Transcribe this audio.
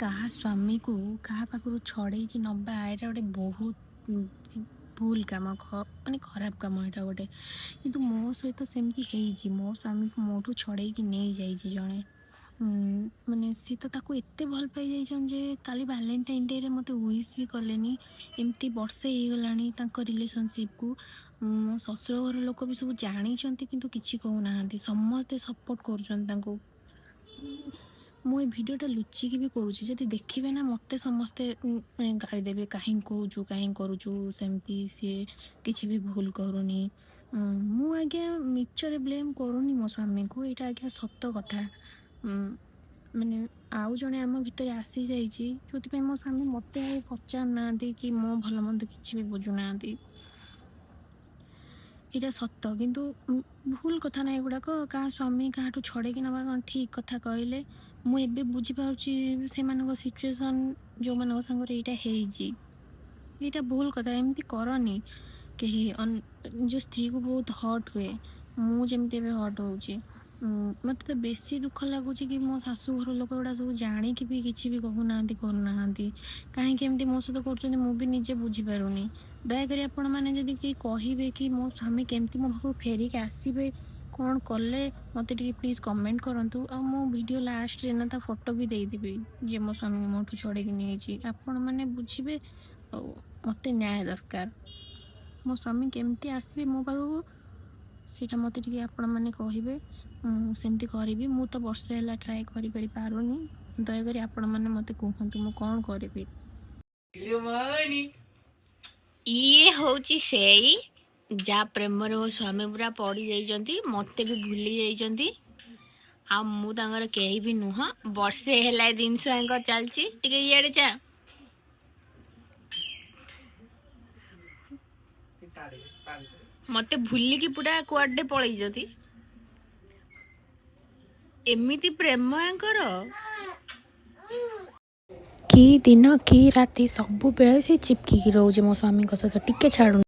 କାହା ସ୍ୱାମୀକୁ କାହା ପାଖରୁ ଛଡ଼େଇକି ନେବା ଏଇଟା ଗୋଟେ ବହୁତ ଭୁଲ କାମ, ମାନେ ଖରାପ କାମ ଏଇଟା ଗୋଟେ। କିନ୍ତୁ ମୋ ସହିତ ସେମିତି ହେଇଛି। ମୋ ସ୍ୱାମୀକୁ ମୋଠୁ ଛଡ଼େଇକି ନେଇଯାଇଛି ଜଣେ। ମାନେ ସିଏ ତ ତାକୁ ଏତେ ଭଲ ପାଇଯାଇଛନ୍ତି ଯେ କାଲି ଭାଲେଣ୍ଟାଇନ୍ ଡେରେ ମୋତେ ୱିଶ୍ ବି କଲେନି। ଏମିତି ବର୍ଷେ ହେଇଗଲାଣି ତାଙ୍କ ରିଲେସନସିପ୍କୁ। ମୋ ଶ୍ୱଶୁର ଘର ଲୋକ ବି ସବୁ ଜାଣିଛନ୍ତି କିନ୍ତୁ କିଛି କହୁନାହାନ୍ତି, ସମସ୍ତେ ସପୋର୍ଟ କରୁଛନ୍ତି ତାଙ୍କୁ। ମୁଁ ଏ ଭିଡ଼ିଓଟା ଲୁଚିକି ବି କରୁଛି, ଯଦି ଦେଖିବେ ନା ମୋତେ ସମସ୍ତେ ଗାଳି ଦେବେ, କାହିଁକି କହୁଛୁ, କାହିଁକି କରୁଛୁ ସେମିତି, ସିଏ କିଛି ବି ଭୁଲ କରୁନି। ମୁଁ ଆଜ୍ଞା ମିଛରେ ବ୍ଲେମ୍ କରୁନି ମୋ ସ୍ୱାମୀକୁ, ଏଇଟା ଆଜ୍ଞା ସତ କଥା। ମାନେ ଆଉ ଜଣେ ଆମ ଭିତରେ ଆସିଯାଇଛି, ଯେଉଁଥିପାଇଁ ମୋ ସ୍ୱାମୀ ମୋତେ ଆଉ ପଚାରୁନାହାନ୍ତି କି ମୋ ଭଲ ମନ୍ଦ କିଛି ବି ବୁଝୁନାହାନ୍ତି। ଏଇଟା ସତ, କିନ୍ତୁ ଭୁଲ କଥା ନା ଏଗୁଡ଼ାକ। କାହା ସ୍ୱାମୀ କାହାଠୁ ଛଡ଼େଇକି ନେବା କ'ଣ ଠିକ୍ କଥା କହିଲେ? ମୁଁ ଏବେ ବୁଝିପାରୁଛି ସେମାନଙ୍କ ସିଚୁଏସନ୍, ଯେଉଁମାନଙ୍କ ସାଙ୍ଗରେ ଏଇଟା ହେଇଛି। ଏଇଟା ଭୁଲ କଥା, ଏମିତି କରନି କେହି। ନିଜ ସ୍ତ୍ରୀକୁ ବହୁତ ହଟ୍ ହୁଏ, ମୁଁ ଯେମିତି ଏବେ ହଟ୍ ହେଉଛି। ମୋତେ ତ ବେଶୀ ଦୁଃଖ ଲାଗୁଛି କି ମୋ ଶାଶୁଘର ଲୋକ ଗୁଡ଼ା ସବୁ ଜାଣିକି ବି କିଛି ବି କହୁନାହାନ୍ତି, କରୁନାହାନ୍ତି। କାହିଁକି ଏମିତି ମୋ ସହିତ କରୁଛନ୍ତି ମୁଁ ବି ନିଜେ ବୁଝିପାରୁନି। ଦୟାକରି ଆପଣମାନେ ଯଦି କେହି କହିବେ କି ମୋ ସ୍ୱାମୀ କେମିତି ମୋ ପାଖକୁ ଫେରିକି ଆସିବେ, କ'ଣ କଲେ, ମୋତେ ଟିକେ ପ୍ଲିଜ୍ କମେଣ୍ଟ କରନ୍ତୁ। ଆଉ ମୋ ଭିଡ଼ିଓ ଲାଷ୍ଟରେ ନା ତା ଫଟୋ ବି ଦେଇଦେବି, ଯିଏ ମୋ ସ୍ୱାମୀ ମୋଠୁ ଛଡ଼େଇକି ନେଇଯାଇଛି। ଆପଣମାନେ ବୁଝିବେ, ଆଉ ମୋତେ ନ୍ୟାୟ ଦରକାର। ମୋ ସ୍ୱାମୀ କେମିତି ଆସିବେ ମୋ ପାଖକୁ ସେଇଟା ମୋତେ ଟିକେ ଆପଣମାନେ କହିବେ, ମୁଁ ସେମିତି କରିବି। ମୁଁ ତ ବର୍ଷେ ହେଲା ଟ୍ରାଏ କରି ପାରୁନି। ଦୟାକରି ଆପଣମାନେ ମୋତେ କୁହନ୍ତୁ ମୁଁ କ'ଣ କରିବି। ଇଏ ହେଉଛି ସେଇ ଯାହା ପ୍ରେମରେ ମୋ ସ୍ୱାମୀ ପୁରା ପଡ଼ିଯାଇଛନ୍ତି, ମୋତେ ବି ଭୁଲି ଯାଇଛନ୍ତି। ଆଉ ମୁଁ ତାଙ୍କର କେହି ବି ନୁହଁ। ବର୍ଷେ ହେଲା ଏ ଜିନିଷ ଆଙ୍କର ଚାଲିଛି। ଟିକେ ଇଆଡ଼େ ଚା। ମୋତେ ଭୁଲିକି ପୁରା କୁଆଡ଼େ ପଳେଇଛନ୍ତି। ଏମିତି ପ୍ରେମ ଆଙ୍କର। କି ଦିନ କି ରାତି ସବୁବେଳେ ସେ ଚିପକିକି ରହୁଛି ମୋ ସ୍ୱାମୀଙ୍କ ସହିତ, ଟିକେ ଛାଡ଼ୁନି।